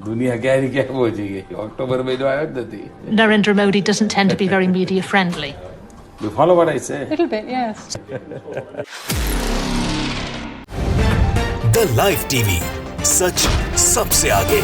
दुनिया क्या पहुंची अक्टूबर में जो आया थी. Narendra Modi doesn't tend to be very media friendly. You follow what I say? A little bit, yes. The live TV, सच सबसे आगे।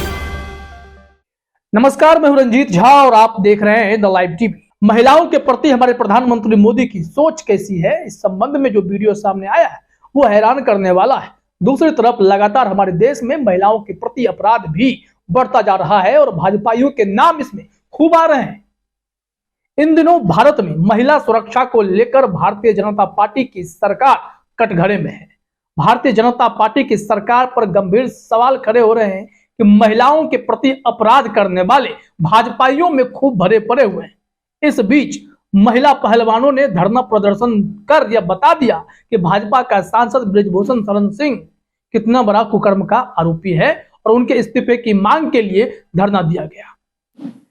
नमस्कार, मैं हूं रंजीत झा और आप देख रहे हैं द लाइव टीवी। महिलाओं के प्रति हमारे प्रधानमंत्री मोदी की सोच कैसी है, इस संबंध में जो वीडियो सामने आया है वो हैरान करने वाला है। दूसरी तरफ लगातार हमारे देश में महिलाओं के प्रति अपराध भी बढ़ता जा रहा है और भाजपाइयों के नाम इसमें खूब आ रहे हैं। इन दिनों भारत में महिला सुरक्षा को लेकर भारतीय जनता पार्टी की सरकार कटघरे में है। भारतीय जनता पार्टी की सरकार पर गंभीर सवाल खड़े हो रहे हैं कि महिलाओं के प्रति अपराध करने वाले भाजपाइयों में खूब भरे पड़े हुए हैं। इस बीच महिला पहलवानों ने धरना प्रदर्शन कर यह बता दिया कि भाजपा का सांसद बृजभूषण शरण सिंह कितना बड़ा कुकर्म का आरोपी है और उनके इस्तीफे की मांग के लिए धरना दिया गया।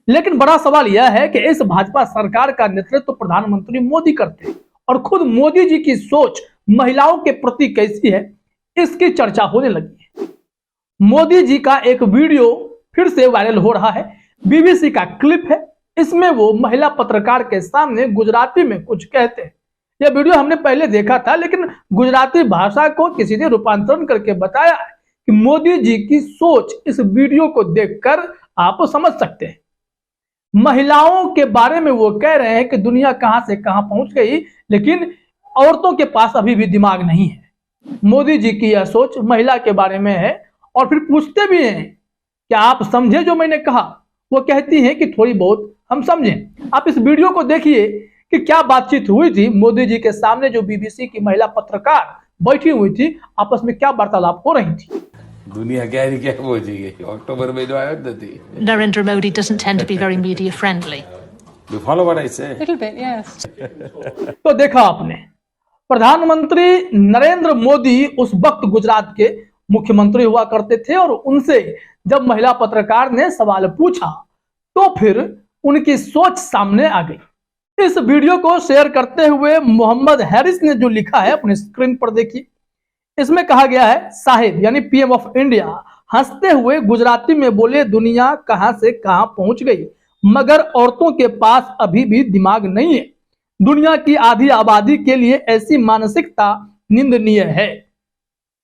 लेकिन बड़ा सवाल यह है कि इस भाजपा सरकार का नेतृत्व प्रधानमंत्री मोदी करते हैं और खुद मोदी जी की सोच महिलाओं के प्रति कैसी है, इसकी चर्चा होने लगी है। मोदी जी का एक वीडियो फिर से वायरल हो रहा है। बीबीसी का क्लिप है। इसमें वो महिला पत्रकार के सामने गुजराती में कुछ कहते हैं। यह वीडियो हमने पहले देखा था, लेकिन गुजराती भाषा को किसी ने रूपांतरण करके बताया है कि मोदी जी की सोच इस वीडियो को देखकर आप समझ सकते हैं। महिलाओं के बारे में वो कह रहे हैं कि दुनिया कहां से कहां पहुंच गई, लेकिन औरतों के पास अभी भी दिमाग नहीं है। मोदी जी की यह सोच महिला के बारे में है और फिर पूछते भी हैं क्या आप समझे जो मैंने कहा। वो कहती हैं कि थोड़ी बहुत हम समझें। आप इस वीडियो को देखिए कि क्या बातचीत हुई थी मोदी जी के सामने। जो बीबीसी की महिला पत्रकार बैठी हुई थी, आपस में क्या वार्तालाप हो रही थी। दुनिया क्या पहुंची अक्टूबर में जो आया थी. Narendra Modi doesn't tend to be very media friendly. You follow what I say? A little bit, yes. तो देखा आपने, प्रधानमंत्री नरेंद्र मोदी उस वक्त गुजरात के मुख्यमंत्री हुआ करते थे और उनसे जब महिला पत्रकार ने सवाल पूछा तो फिर उनकी सोच सामने आ गई। इस वीडियो को शेयर करते हुए मोहम्मद हैरिस ने जो लिखा है अपने स्क्रीन पर देखिए। इसमें कहा गया है, साहिब यानी पीएम ऑफ इंडिया हंसते हुए गुजराती में बोले दुनिया कहां से कहां पहुंच गई, मगर औरतों के पास अभी भी दिमाग नहीं है। दुनिया की आधी आबादी के लिए ऐसी मानसिकता निंदनीय है।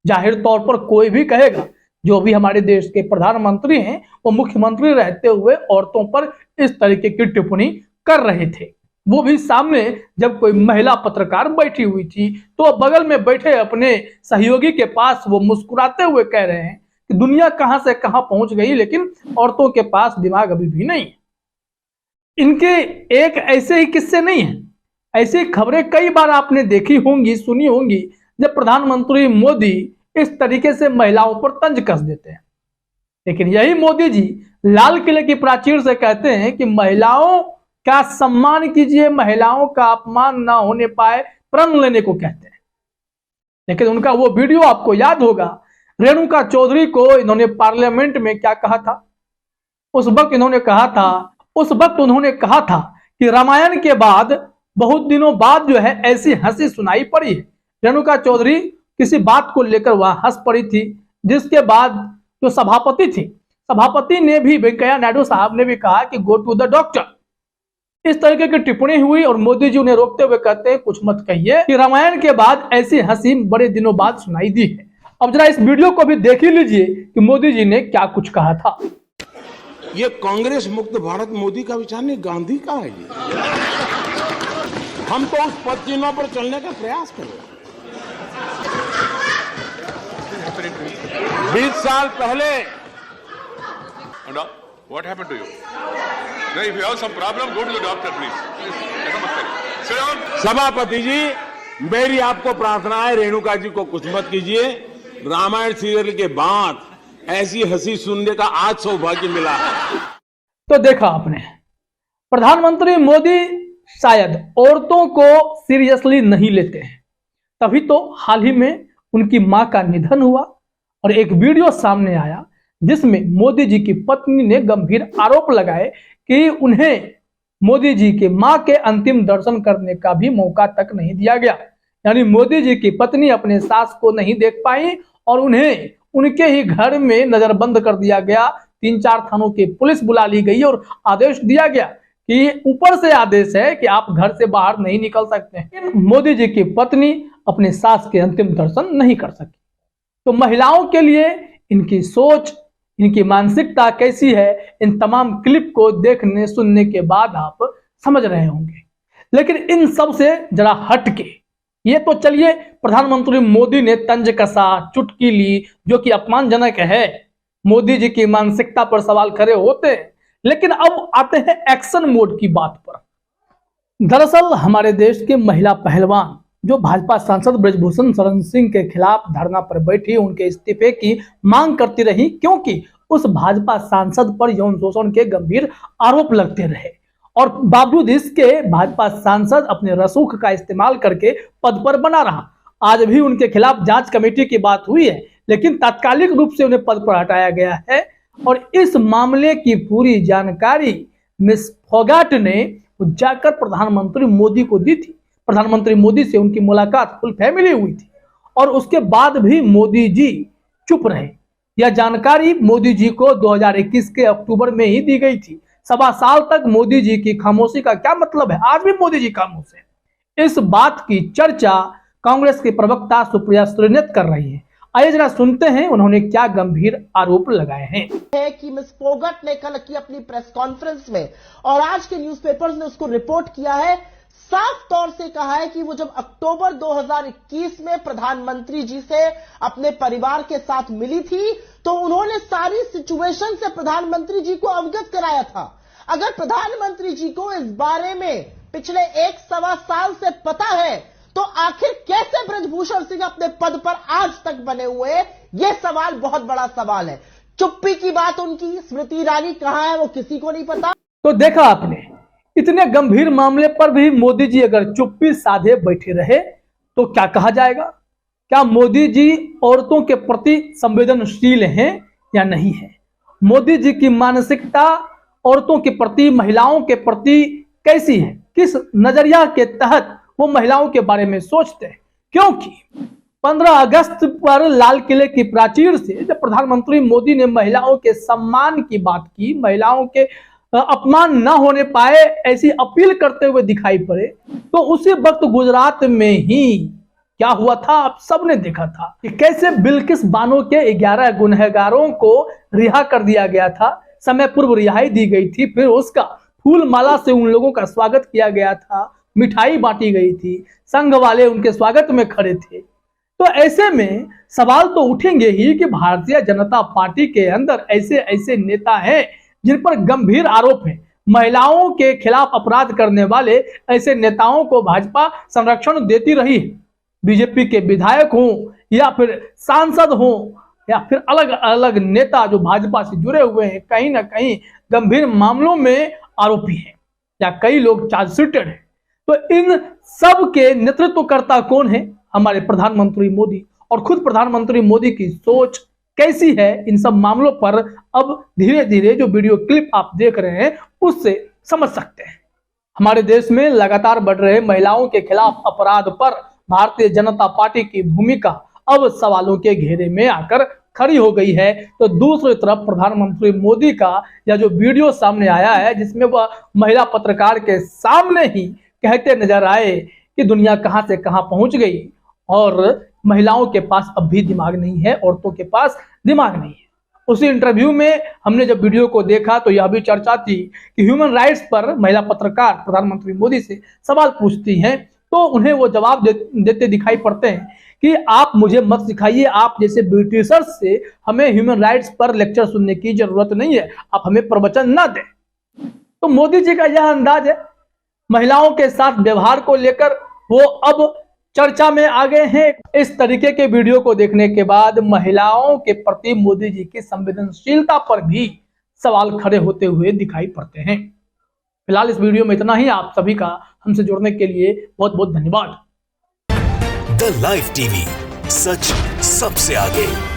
जाहिर तौर पर कोई भी कहेगा, जो भी हमारे देश के प्रधानमंत्री हैं वो मुख्यमंत्री रहते हुए औरतों पर इस तरीके की टिप्पणी कर रहे थे। वो भी सामने जब कोई महिला पत्रकार बैठी हुई थी तो बगल में बैठे अपने सहयोगी के पास वो मुस्कुराते हुए कह रहे हैं कि दुनिया कहां से कहां पहुंच गई, लेकिन औरतों के पास दिमाग अभी भी नहीं। इनके एक ऐसे ही किस्से नहीं है, ऐसी खबरें कई बार आपने देखी होंगी, सुनी होंगी, जब प्रधानमंत्री मोदी इस तरीके से महिलाओं पर तंज कस देते हैं। लेकिन यही मोदी जी लाल किले की प्राचीर से कहते हैं कि महिलाओं का सम्मान कीजिए, महिलाओं का अपमान ना होने पाए, प्रण लेने को कहते हैं। लेकिन उनका वो वीडियो आपको याद होगा, रेणुका चौधरी को इन्होंने पार्लियामेंट में क्या कहा था। उस वक्त उन्होंने कहा था कि रामायण के बाद बहुत दिनों बाद जो है ऐसी हंसी सुनाई पड़ी है। रेणुका चौधरी किसी बात को लेकर वहां हंस पड़ी थी, जिसके बाद जो सभापति ने भी, वेंकैया नायडू साहब ने भी कहा कि गो टू द डॉक्टर। इस तरीके की टिप्पणी हुई और मोदी जी उन्हें रोकते हुए कहते हैं कुछ मत कहिए कि रामायण के बाद ऐसी हंसी बड़े दिनों बाद सुनाई दी है। अब जरा इस वीडियो को भी देख ही लीजिए कि मोदी जी ने क्या कुछ कहा था। ये कांग्रेस मुक्त भारत मोदी का विचार नहीं, गांधी का है ये। हम तो उस पद चिन्हों पर चलने का प्रयास कर रहे हैं। 20 साल पहले What happened to you? No, if you have some problem, go to the doctor, please. ऐसा मत करिए। Sit down. सभापति जी, मेरी आपको प्रार्थना है, रेणुका जी को कुछ मत कीजिए। रामायण सीरियल के बाद ऐसी हंसी सुनने का आज सौभाग्य मिला है। तो देखा आपने, प्रधानमंत्री मोदी शायद औरतों को सीरियसली नहीं लेते हैं। तभी तो हाल ही में उनकी मां का निधन हुआ और एक वीडियो सामने आया जिसमें मोदी जी की पत्नी ने गंभीर आरोप लगाए कि उन्हें मोदी जी की मां के अंतिम दर्शन करने का भी मौका तक नहीं दिया गया। यानी मोदी जी की पत्नी अपने सास को नहीं देख पाई और उन्हें उनके ही घर में नजरबंद कर दिया गया 3-4 थानों की पुलिस बुला ली गई और आदेश दिया गया कि ऊपर से आदेश है कि आप घर से बाहर नहीं निकल सकते हैं। लेकिन मोदी जी की पत्नी अपने सास के अंतिम दर्शन नहीं कर सकी। तो महिलाओं के लिए इनकी सोच, इनकी मानसिकता कैसी है, इन तमाम क्लिप को देखने सुनने के बाद आप समझ रहे होंगे। लेकिन इन सब से जरा हटके ये तो चलिए प्रधानमंत्री मोदी ने तंज कसा, चुटकी ली, जो कि अपमानजनक है। मोदी जी की मानसिकता पर सवाल खड़े होते हैं। लेकिन अब आते हैं एक्शन मोड की बात पर। दरअसल हमारे देश के महिला पहलवान जो भाजपा सांसद ब्रजभूषण शरण सिंह के खिलाफ धरना पर बैठी, उनके इस्तीफे की मांग करती रही, क्योंकि उस भाजपा सांसद पर यौन शोषण के गंभीर आरोप लगते रहे और बावजूद इसके भाजपा सांसद अपने रसूख का इस्तेमाल करके पद पर बना रहा। आज भी उनके खिलाफ जांच कमेटी की बात हुई है, लेकिन तात्कालिक रूप से उन्हें पद पर हटाया गया है। और इस मामले की पूरी जानकारी मिस फोगाट ने जाकर प्रधानमंत्री मोदी को दी थी। प्रधानमंत्री मोदी से उनकी मुलाकात फुल फैमिली हुई थी और उसके बाद भी मोदी जी चुप रहे। यह जानकारी मोदी जी को 2021 के अक्टूबर में ही दी गई थी। 1.25 साल तक मोदी जी की खामोशी का क्या मतलब है? आज भी मोदी जी खामोश है। इस बात की चर्चा कांग्रेस के प्रवक्ता सुप्रिया श्रीनेत कर रही है। आइए जरा सुनते हैं उन्होंने क्या गंभीर आरोप लगाए हैं। है कि मिस फोगट ने कल की अपनी प्रेस कॉन्फ्रेंस में और आज के न्यूज़पेपर्स ने उसको रिपोर्ट किया है, साफ तौर से कहा है कि वो जब अक्टूबर 2021 में प्रधानमंत्री जी से अपने परिवार के साथ मिली थी तो उन्होंने सारी सिचुएशन से प्रधानमंत्री जी को अवगत कराया था। अगर प्रधानमंत्री जी को इस बारे में पिछले 1-1.25 साल से पता है तो आखिर कैसे ब्रजभूषण सिंह अपने पद पर आज तक बने हुए हैं? यह सवाल बहुत बड़ा सवाल है। चुप्पी की बात उनकी, स्मृति ईरानी कहां है वो किसी को नहीं पता। तो देखा आपने, इतने गंभीर मामले पर भी मोदी जी अगर चुप्पी साधे बैठे रहे तो क्या कहा जाएगा? क्या मोदी जी औरतों के प्रति संवेदनशील हैं या नहीं है? मोदी जी की मानसिकता औरतों के प्रति, महिलाओं के प्रति कैसी है? किस नजरिया के तहत वो महिलाओं के बारे में सोचते हैं? क्योंकि 15 अगस्त पर लाल किले की प्राचीर से जब प्रधानमंत्री मोदी ने महिलाओं के सम्मान की बात की, महिलाओं के अपमान न होने पाए ऐसी अपील करते हुए दिखाई पड़े, तो उसी वक्त गुजरात में ही क्या हुआ था आप सबने देखा था कि कैसे बिल्किस बानो के 11 गुनहगारों को रिहा कर दिया गया था। समय पूर्व रिहाई दी गई थी, फिर उसका फूल माला से उन लोगों का स्वागत किया गया था, मिठाई बांटी गई थी, संघ वाले उनके स्वागत में खड़े थे। तो ऐसे में सवाल तो उठेंगे ही कि भारतीय जनता पार्टी के अंदर ऐसे ऐसे नेता हैं जिन पर गंभीर आरोप है। महिलाओं के खिलाफ अपराध करने वाले ऐसे नेताओं को भाजपा संरक्षण देती रही है। बीजेपी के विधायक हों या फिर सांसद हों या फिर अलग अलग नेता जो भाजपा से जुड़े हुए हैं, कहीं ना कहीं गंभीर मामलों में आरोपी हैं या कई लोग चार्जशीटेड हैं। तो इन सब के नेतृत्वकर्ता कौन है? हमारे प्रधानमंत्री मोदी। और खुद प्रधानमंत्री मोदी की सोच कैसी है इन सब मामलों पर अब धीरे धीरे जो वीडियो क्लिप आप देख रहे हैं उससे समझ सकते हैं। हमारे देश में लगातार बढ़ रहे महिलाओं के खिलाफ अपराध पर भारतीय जनता पार्टी की भूमिका अब सवालों के घेरे में आकर खड़ी हो गई है। तो दूसरी तरफ प्रधानमंत्री मोदी का यह जो वीडियो सामने आया है जिसमें वह महिला पत्रकार के सामने ही कहते नजर आए कि दुनिया कहां से कहां पहुंच गई और महिलाओं के पास अब भी दिमाग नहीं है, औरतों के पास दिमाग नहीं है। उसी इंटरव्यू में हमने जब वीडियो को देखा तो यह भी चर्चा थी कि ह्यूमन राइट्स पर महिला पत्रकार प्रधानमंत्री मोदी से सवाल पूछती हैं तो उन्हें वो जवाब देते दिखाई पड़ते हैं कि आप मुझे मत सिखाइए, आप जैसे ब्रिटिशर्स से हमें ह्यूमन राइट्स पर लेक्चर सुनने की जरूरत नहीं है, आप हमें प्रवचन ना दें। तो मोदी जी का यह अंदाज है। महिलाओं के साथ व्यवहार को लेकर वो अब चर्चा में आ गए हैं। इस तरीके के वीडियो को देखने के बाद महिलाओं के प्रति मोदी जी की संवेदनशीलता पर भी सवाल खड़े होते हुए दिखाई पड़ते हैं। फिलहाल इस वीडियो में इतना ही। आप सभी का हमसे जुड़ने के लिए बहुत बहुत धन्यवाद। द लाइव टीवी, सच सबसे आगे।